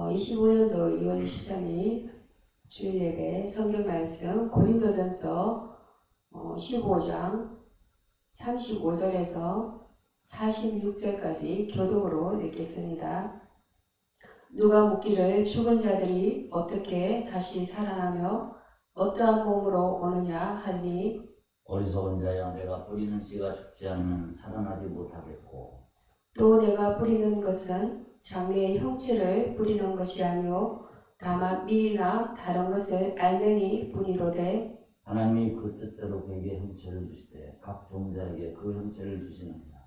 25년도 2월 23일 주일 예배 성경 말씀 고린도전서 15장 35절에서 46절까지 교독으로 읽겠습니다. 누가 묻기를 죽은 자들이 어떻게 다시 살아나며 어떠한 몸으로 오느냐 하니 어리석은 자야, 내가 뿌리는 씨가 죽지 않으면 살아나지 못하겠고 또 내가 뿌리는 것은 장래의 형체를 뿌리는 것이 아니요 다만 밀이나 다른 것을 알맹이 뿐이로되 하나님이 그 뜻대로 그에게 형체를 주시되 각 종자에게 그 형체를 주시느니라.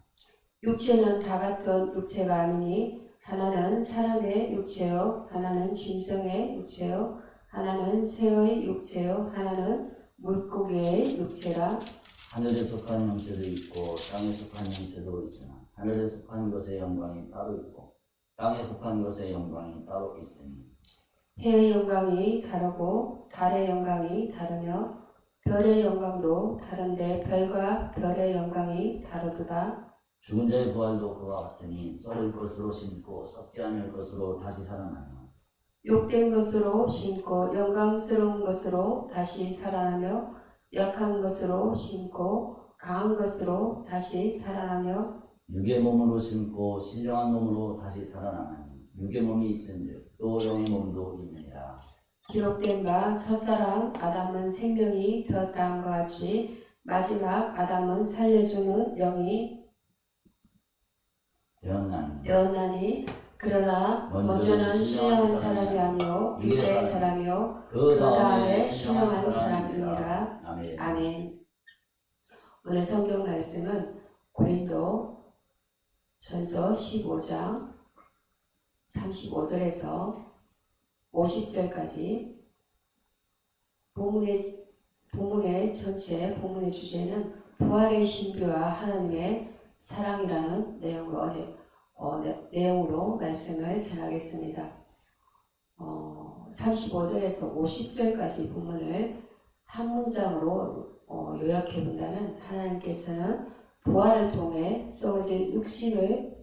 육체는 다 같은 육체가 아니니 하나는 사람의 육체요 하나는 짐승의 육체요 하나는 새의 육체요 하나는 물고기의 육체라. 하늘에 속한 형체도 있고 땅에 속한 형체도 있으나 하늘에 속한 것의 영광이 따로 있고 땅에 속한 것의 영광이 따로 있으니 해의 영광이 다르고 달의 영광이 다르며 별의 영광도 다른데 별과 별의 영광이 다르도다. 죽은 자의 부활도 그와 같으니 썩을 것으로 심고 썩지 않을 것으로 다시 살아나며 욕된 것으로 심고 영광스러운 것으로 다시 살아나며 약한 것으로 심고 강한 것으로 다시 살아나며 육의 몸으로 심고 신령한 몸으로 다시 살아나니 육의 몸이 있은즉 또 영의 몸도 있느니라. 기록된 바 첫사람 아담은 생명이 되었다 함과 같이 마지막 아담은 살려주는 영이 되었나니 그러나 먼저는 신령한 사람이 아니요 유대 사람이요 그 다음에 신령한 사람이니라. 아멘. 오늘 성경 말씀은 고린도 전서 15장 35절에서 50절까지 본문의 전체 본문의 주제는 부활의 신비와 하나님의 사랑이라는 내용으로 말씀을 전하겠습니다. 35절에서 50절까지 본문을 한 문장으로 요약해 본다면 하나님께서는 부활을 통해 썩어질 육신을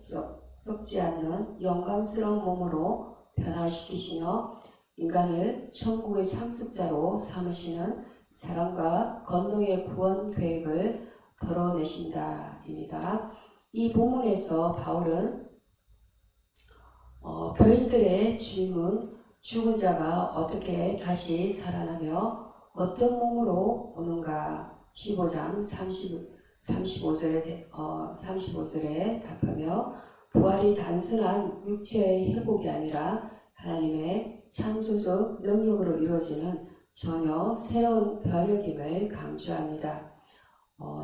썩지 않는 영광스러운 몸으로 변화시키시며 인간을 천국의 상속자로 삼으시는 사랑과 건너의 구원 계획을 덜어내신다입니다. 이 본문에서 바울은 교인들의 질문, 죽은 자가 어떻게 다시 살아나며 어떤 몸으로 오는가 15장 35절에 답하며 부활이 단순한 육체의 회복이 아니라 하나님의 창조적 능력으로 이루어지는 전혀 새로운 변혁임을 강조합니다.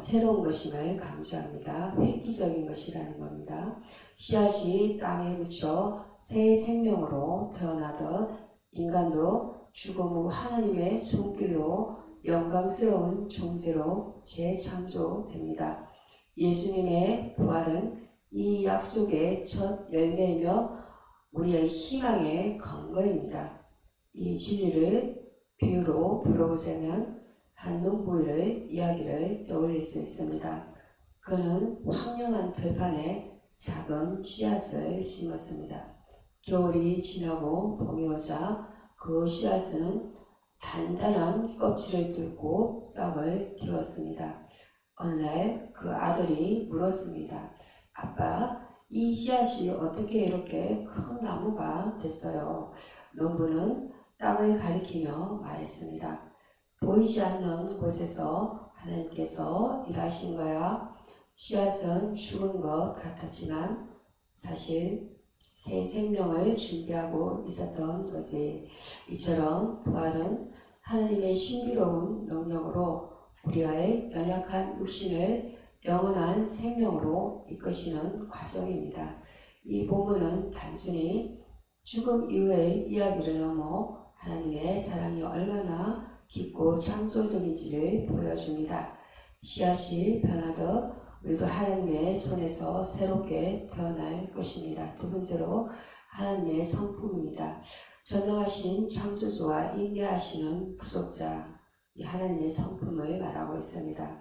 새로운 것임을 강조합니다. 획기적인 것이라는 겁니다. 씨앗이 땅에 묻혀 새 생명으로 태어나듯 인간도 죽음 후 하나님의 손길로 영광스러운 존재로 재창조됩니다. 예수님의 부활은 이 약속의 첫 열매이며 우리의 희망의 근거입니다. 이 진리를 비유로 불어보자면 한 농부의 이야기를 떠올릴 수 있습니다. 그는 황량한 들판에 작은 씨앗을 심었습니다. 겨울이 지나고 봄이 오자 그 씨앗은 단단한 껍질을 뚫고 싹을 틔웠습니다. 어느 날 그 아들이 물었습니다. 아빠, 이 씨앗이 어떻게 이렇게 큰 나무가 됐어요? 농부는 땅을 가리키며 말했습니다. 보이지 않는 곳에서 하나님께서 일하신 거야. 씨앗은 죽은 것 같았지만 사실 새 생명을 준비하고 있었던 거지. 이처럼 부활은 하나님의 신비로운 능력으로 우리의 연약한 육신을 영원한 생명으로 이끄시는 과정입니다. 이 본문은 단순히 죽음 이후의 이야기를 넘어 하나님의 사랑이 얼마나 깊고 창조적인지를 보여줍니다. 씨앗이 변하듯 우리도 하나님의 손에서 새롭게 태어날 것입니다. 두 번째로 하나님의 성품입니다. 전능하신 창조주와 인내하시는 구속자, 이 하나님의 성품을 말하고 있습니다.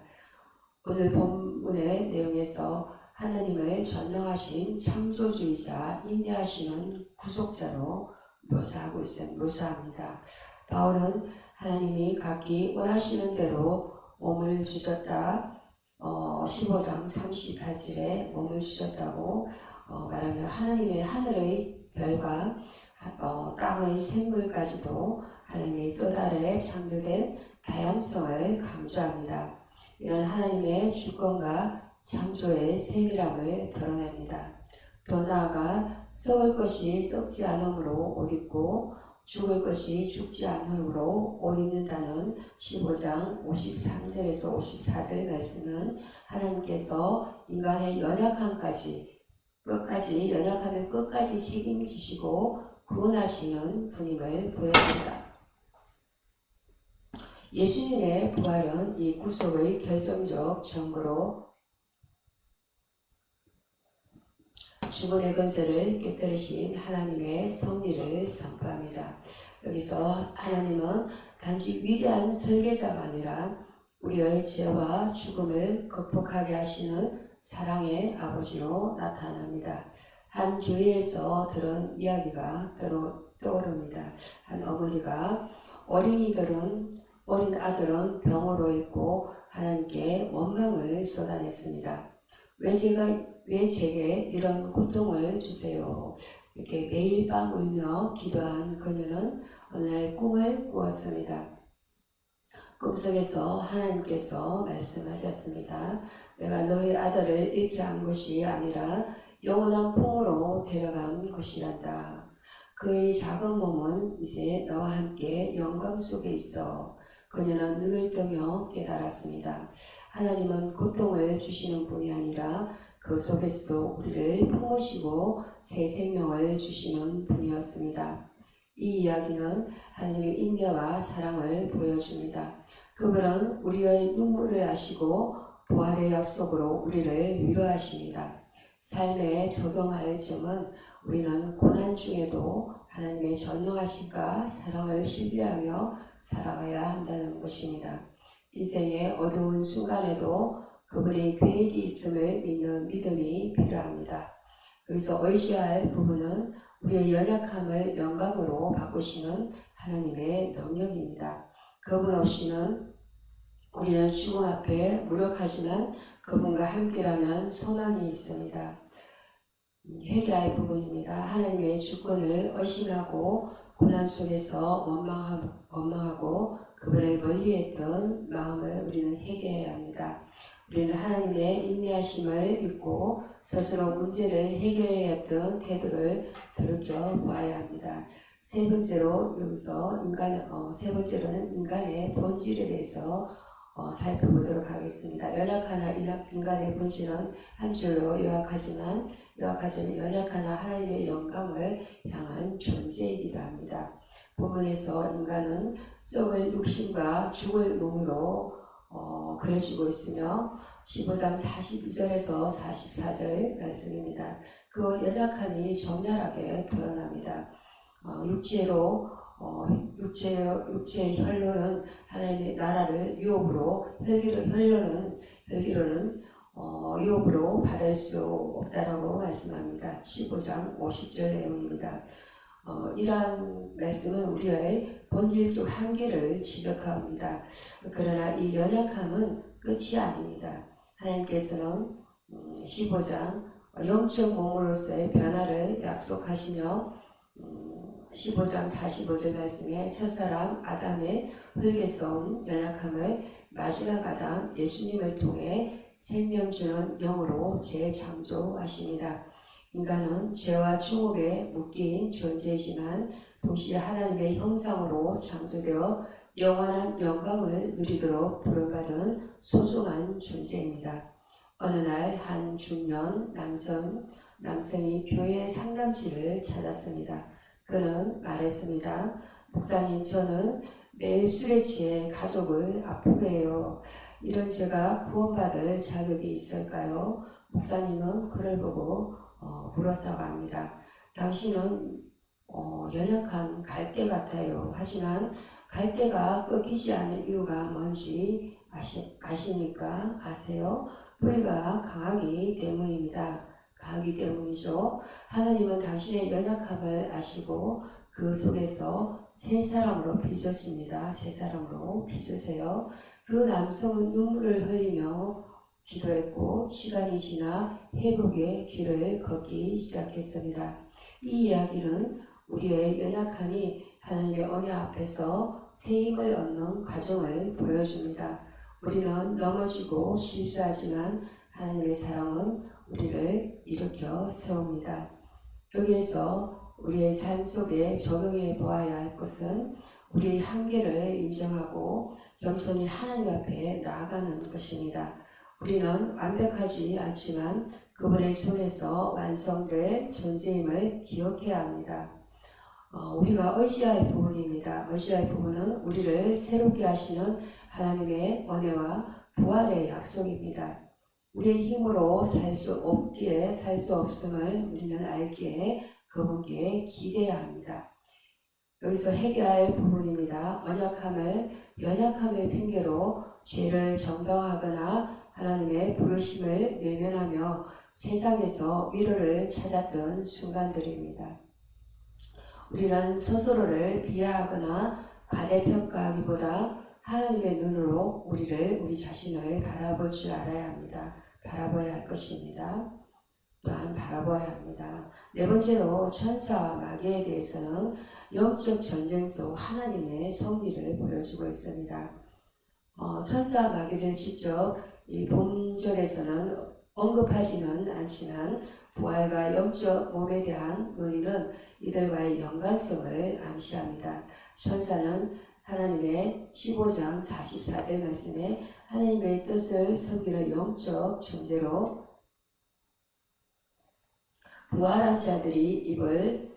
오늘 본문의 내용에서 하나님을 전능하신 창조주이자 인내하시는 구속자로 묘사합니다. 바울은 하나님이 각기 원하시는 대로 몸을 주셨다. 15장 38절에 몸을 주셨다고 말하며 하나님의 하늘의 별과 땅의 생물까지도 하나님의 뜻 아래 창조된 다양성을 강조합니다. 이런 하나님의 주권과 창조의 세밀함을 드러냅니다. 더 나아가 썩을 것이 썩지 않으므로 옷 입고 죽을 것이 죽지 않으므로 옷 입는다는 15장 53절에서 54절 말씀은 하나님께서 인간의 연약함을 끝까지 책임지시고 구원하시는 분임을 보여줍니다. 예수님의 부활은 이 구속의 결정적 증거로 죽음의 권세를 깨뜨리신 하나님의 섭리를 선포합니다. 여기서 하나님은 단지 위대한 설계자가 아니라 우리의 죄와 죽음을 극복하게 하시는 사랑의 아버지로 나타납니다. 한 교회에서 들은 이야기가 떠오릅니다. 한 어머니가 어린 아들은 병으로 있고 하나님께 원망을 쏟아냈습니다. 왜 제게 이런 고통을 주세요? 이렇게 매일 밤 울며 기도한 그녀는 어느 날 꿈을 꾸었습니다. 꿈속에서 하나님께서 말씀하셨습니다. 내가 너희 아들을 잃게 한 것이 아니라 영원한 풍으로 데려간 것이란다. 그의 작은 몸은 이제 너와 함께 영광 속에 있어. 그녀는 눈을 뜨며 깨달았습니다. 하나님은 고통을 주시는 분이 아니라 그 속에서도 우리를 품으시고 새 생명을 주시는 분이었습니다. 이 이야기는 하나님의 인내와 사랑을 보여줍니다. 그분은 우리의 눈물을 아시고 부활의 약속으로 우리를 위로하십니다. 삶에 적용할 점은 우리는 고난 중에도 하나님의 전능하심과 사랑을 신뢰하며 살아가야 한다는 것입니다. 인생의 어두운 순간에도 그분의 계획이 있음을 믿는 믿음이 필요합니다. 여기서 의지해야 할 부분은 우리의 연약함을 영광으로 바꾸시는 하나님의 능력입니다. 그분 없이는 우리는 죽음 앞에 무력하지만 그분과 함께라면 소망이 있습니다. 회개할 부분입니다. 하나님의 주권을 의심하고 고난 속에서 원망하고 그분을 멀리했던 마음을 우리는 회개해야 합니다. 우리는 하나님의 인내하심을 믿고 스스로 문제를 해결해야 했던 태도를 돌이켜 보아야 합니다. 세 번째로는 인간의 본질에 대해서 살펴보도록 하겠습니다. 연약하나 인간의 본질은 한 줄로 요약하자면 연약하나 하나님의 영광을 향한 존재이기도 합니다. 본문에서 인간은 썩을 육신과 죽을 몸으로 그려지고 있으며 15장 42절에서 44절 말씀입니다. 그 연약함이 정렬하게 드러납니다. 육체의 혈로는 하나님의 나라를 유업으로 혈기로는 유업으로 받을 수 없다라고 말씀합니다. 15장 50절 내용입니다. 이러한 말씀은 우리의 본질적 한계를 지적합니다. 그러나 이 연약함은 끝이 아닙니다. 하나님께서는 15장 영적 몸으로서의 변화를 약속하시며 15장 45절 말씀에 첫사람 아담의 흙에서 온 연약함을 마지막 아담 예수님을 통해 생명 주는 영으로 재창조하십니다. 인간은 죄와 충업에 묶인 존재이지만 동시에 하나님의 형상으로 창조되어 영원한 영광을 누리도록 부름받은 소중한 존재입니다. 어느 날 한 중년 남성이 교회 상담실을 찾았습니다. 그는 말했습니다. 목사님, 저는 매일 술에 취해 가족을 아프게 해요. 이런 제가 구원받을 자격이 있을까요? 목사님은 그를 보고 물었다고 합니다. 당신은 연약한 갈대 같아요. 하지만 갈대가 꺾이지 않을 이유가 뭔지 아십니까? 아세요? 뿌리가 강하기 때문입니다. 강하기 때문이죠. 하나님은 당신의 연약함을 아시고 그 속에서 새 사람으로 빚었습니다. 새 사람으로 빚으세요. 그 남성은 눈물을 흘리며 기도했고 시간이 지나 회복의 길을 걷기 시작했습니다. 이 이야기는 우리의 연약함이 하나님의 언약 앞에서 새 힘을 얻는 과정을 보여줍니다. 우리는 넘어지고 실수하지만 하나님의 사랑은 우리를 일으켜 세웁니다. 여기에서 우리의 삶 속에 적용해 보아야 할 것은 우리의 한계를 인정하고 겸손히 하나님 앞에 나아가는 것입니다. 우리는 완벽하지 않지만 그분의 손에서 완성될 존재임을 기억해야 합니다. 우리가 의지할 부분입니다. 의지할 부분은 우리를 새롭게 하시는 하나님의 은혜와 부활의 약속입니다. 우리의 힘으로 살 수 없기에 살 수 없음을 우리는 알기에 그분께 기대해야 합니다. 여기서 해결할 부분입니다. 연약함을 핑계로 죄를 정당화하거나 하나님의 부르심을 외면하며 세상에서 위로를 찾았던 순간들입니다. 우리는 스스로를 비하하거나 과대평가하기보다 하나님의 눈으로 우리 자신을 바라볼 줄 알아야 합니다. 바라봐야 할 것입니다. 또한 바라봐야 합니다. 네 번째로 천사와 마귀에 대해서는 영적 전쟁 속 하나님의 섭리를 보여주고 있습니다. 천사와 마귀를 직접 이 본절에서는 언급하지는 않지만 부활과 영적 몸에 대한 논의는 이들과의 연관성을 암시합니다. 천사는 하나님의 15장 44절 말씀에 하나님의 뜻을 섬기는 영적 존재로 부활한 자들이 입을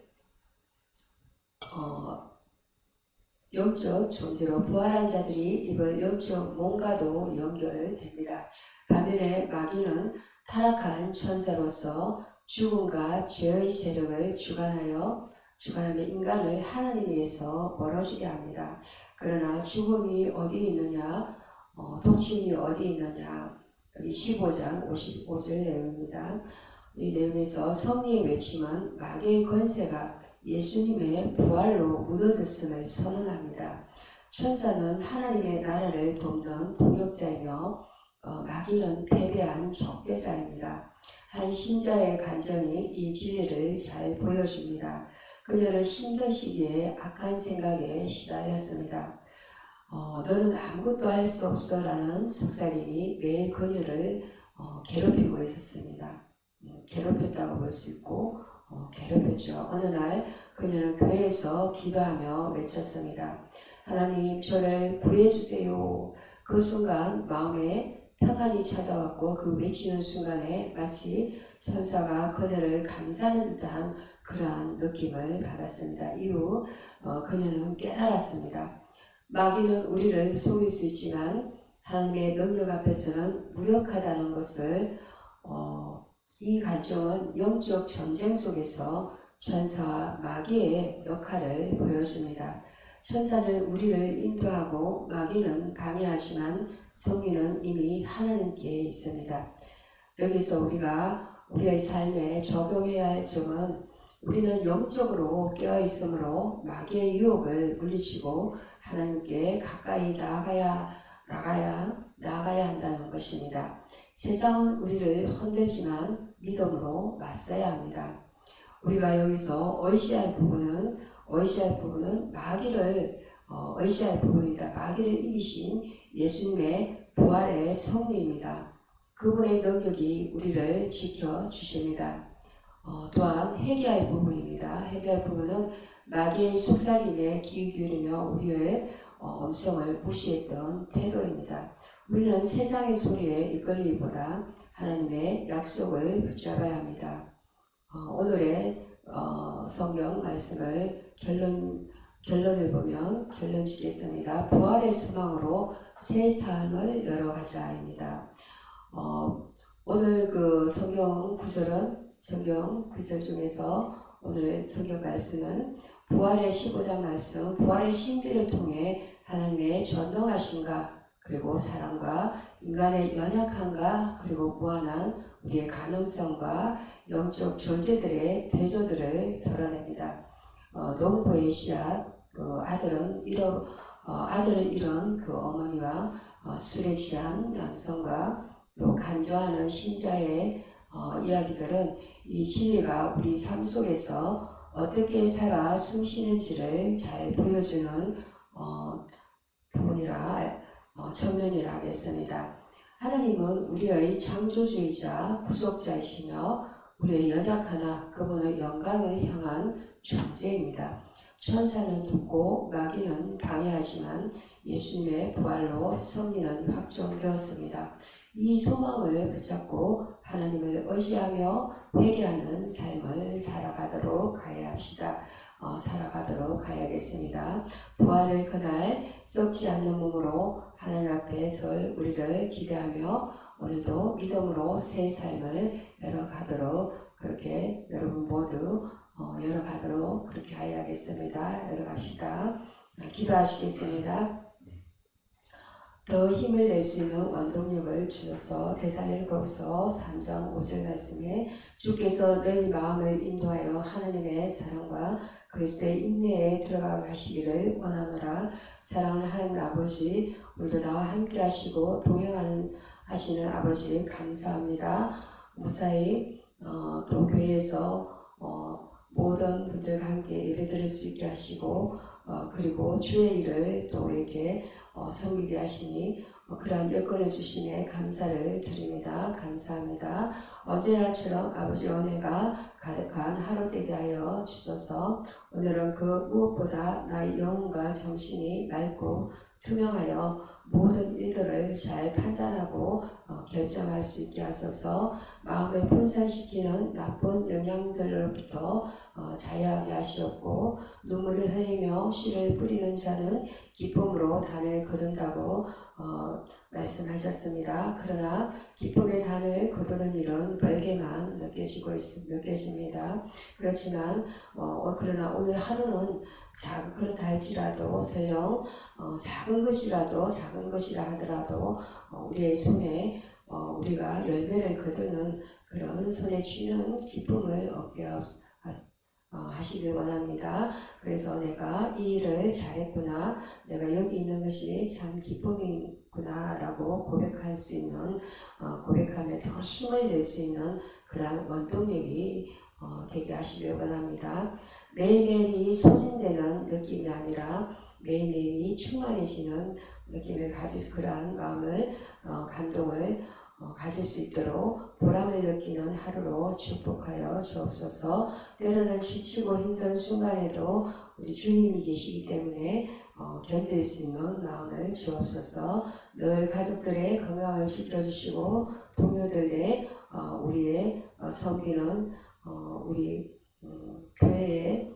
영적 존재로 부활한 자들이 입을 영적 몸과도 연결됩니다. 반면에 마귀는 타락한 천사로서 죽음과 죄의 세력을 주관하며 인간을 하나님에게서 멀어지게 합니다. 그러나 죽음이 어디 있느냐, 독침이 어디 있느냐, 여기 15장 55절 내용입니다. 이 내용에서 성리의 외침은 마귀의 권세가 예수님의 부활로 무너졌음을 선언합니다. 천사는 하나님의 나라를 돕는 동역자이며 마귀는 패배한 적대자입니다. 한 신자의 간정이 이 진리를 잘 보여줍니다. 그녀는 힘든 시기에 악한 생각에 시달렸습니다. 너는 아무것도 할 수 없어 라는 속삭임이 매일 그녀를 괴롭히고 있었습니다. 괴롭혔다고 볼 수 있고 괴롭혔죠. 어느 날 그녀는 교회에서 기도하며 외쳤습니다. 하나님, 저를 구해주세요. 그 순간 마음에 평안이 찾아왔고 그 외치는 순간에 마치 천사가 그녀를 감싸는 듯한 그러한 느낌을 받았습니다. 이후 그녀는 깨달았습니다. 마귀는 우리를 속일 수 있지만 하나님의 능력 앞에서는 무력하다는 것을 이 갈증은 영적 전쟁 속에서 천사와 마귀의 역할을 보여줍니다. 천사는 우리를 인도하고 마귀는 방해하지만 성리는 이미 하나님께 있습니다. 여기서 우리가 우리의 삶에 적용해야 할 점은 우리는 영적으로 깨어있으므로 마귀의 유혹을 물리치고 하나님께 가까이 나아가야 한다는 것입니다. 세상은 우리를 흔들지만 믿음으로 맞서야 합니다. 우리가 여기서 의지할 부분은 마귀를 의지할 부분이다. 마귀를 이기신 예수님의 부활의 성리입니다. 그분의 능력이 우리를 지켜주십니다. 또한 회개할 부분입니다. 회개할 부분은 마귀의 속삭임에 귀 기울이며 우리의 음성을 무시했던 태도입니다. 우리는 세상의 소리에 이끌리기보다 하나님의 약속을 붙잡아야 합니다. 오늘의 성경 말씀을 결론을 보면 결론 짓겠습니다. 부활의 소망으로 새 삶을 열어가자입니다. 오늘 그 성경 구절 중에서 오늘 성경 말씀은 부활의 15장 말씀, 부활의 신비를 통해 하나님의 전능하심과 그리고 사랑과 인간의 연약함과 그리고 무한한 우리의 가능성과 영적 존재들의 대조들을 드러냅니다. 농부의 씨앗, 아들을 잃은 그 어머니와 술에 취한 남성과 또 간주하는 신자의 이야기들은 이 진리가 우리 삶 속에서 어떻게 살아 숨쉬는지를 잘 보여주는 측면이라 하겠습니다. 하나님은 우리의 창조주이자 구속자이시며 우리의 연약하나 그분의 영광을 향한 존재입니다. 천사는 돕고 마귀는 방해하지만 예수님의 부활로 승리는 확정되었습니다. 이 소망을 붙잡고 하나님을 의지하며 회개하는 삶을 살아가도록 가야겠습니다. 부활의 그날 썩지 않는 몸으로 하나님 앞에 설 우리를 기대하며 오늘도 믿음으로 새 삶을 열어가도록 그렇게 여러분 모두 열어가도록 그렇게 하야겠습니다. 열어갑시다. 기도하시겠습니다. 더 힘을 낼 수 있는 원동력을 주셔서 데살로니가서 3장 5절 말씀에 주께서 너희 마음을 인도하여 하나님의 사랑과 그리스도의 인내에 들어가시기를 원하노라. 사랑하는 하나님 아버지, 오늘도 나와 함께 하시고 동행하시는 아버지 감사합니다. 무사히 또 교회에서 모든 분들과 함께 예배드릴 수 있게 하시고 그리고 주의 일을 또 이렇게 섬기게 하시니 그러한 여건을 주시네 감사를 드립니다. 감사합니다. 언제나처럼 아버지 은혜가 가득한 하루 되게 하여 주셔서 오늘은 그 무엇보다 나의 영혼과 정신이 맑고 투명하여 모든 일들을 잘 판단하고 결정할 수 있게 하소서. 마음을 분산시키는 나쁜 영향들로부터 자유하게 하시옵고 눈물을 흘리며 씨를 뿌리는 자는 기쁨으로 단을 거둔다고 말씀하셨습니다. 그러나 기쁨의 단을 거두는 일은 벌게만 느껴집니다. 그렇지만 그러나 오늘 하루는 그렇다 할지라도 설령 작은 것이라 하더라도 우리의 손에 우리가 열매를 거두는 그런 손에 쥐는 기쁨을 얻게 하시길 원합니다. 그래서 내가 이 일을 잘했구나, 내가 여기 있는 것이 참 기쁨이구나 라고 고백할 수 있는 고백하며 더 힘을 낼 수 있는 그러한 원동력이 되게 하시길 원합니다. 매일매일이 소진되는 느낌이 아니라 매일매일이 충만해지는 느낌을 가지고 그러한 마음을 감동을 가질 수 있도록 보람을 느끼는 하루로 축복하여 주옵소서. 때로는 지치고 힘든 순간에도 우리 주님이 계시기 때문에 견딜 수 있는 마음을 주옵소서. 늘 가족들의 건강을 지켜주시고 동료들의 우리의 섬기는 우리 교회의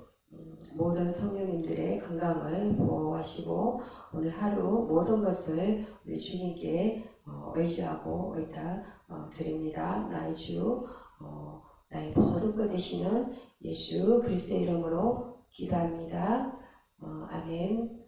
모든 성령님들의 건강을 보호하시고 오늘 하루 모든 것을 우리 주님께 의지하고 의탁 드립니다. 나의 주, 나의 모든 것 되시는 예수 그리스도의 이름으로 기도합니다. 아멘.